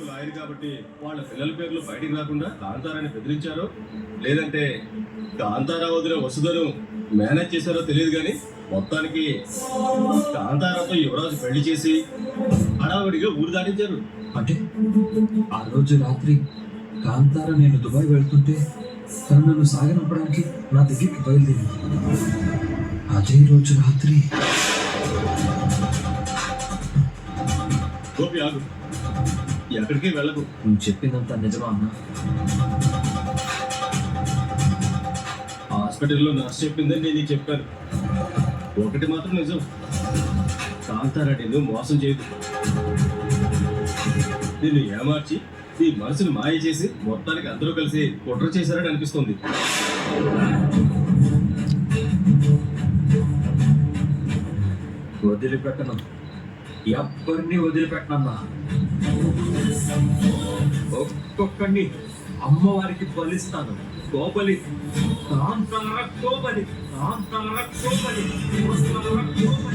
Lawyer కాబట్టి వాళ్ళ పిల్లల పేర్లు బయటికి రాకుండా కాంతారాన్ని బెదిరించారో లేదంటే కాంతారా వదిన వసుధను మేనేజ్ చేశారో తెలియదు కానీ మొత్తానికి కాంతారాతో యువరాజు పెళ్లి చేసి హడావిడిగా ఊరు దాటించారు. అంటే ఆ రోజు రాత్రి కాంతార నేను దుబాయ్ వెళ్తుంటే తను నన్ను సాగనంపడానికి నా దగ్గరికి బయలుదేరింది. అదే రోజు రాత్రి గోపి ఆగు, ఎక్కడికి వెళ్ళకు. నువ్వు చెప్పిందంతా నిజమా అన్నా? హాస్పిటల్లో నర్స్ చెప్పిందని నేను నీకు చెప్పాను. ఒకటి మాత్రం నిజం, కాంతారా నిన్ను మోసం చేయదు. నిన్ను ఏమార్చి నీ మనసును మాయ చేసి మొత్తానికి అందరూ కలిసి కుట్ర చేశారని అనిపిస్తుంది. వదిలిపెట్టను, ఎవరిని వదిలిపెట్టనన్నా. ఒక్కొక్కడిని అమ్మవారికి బలిస్తాను. కోపలి కాంతార కోపలి, కాంతార కోపలి, కాంతార కోపలి.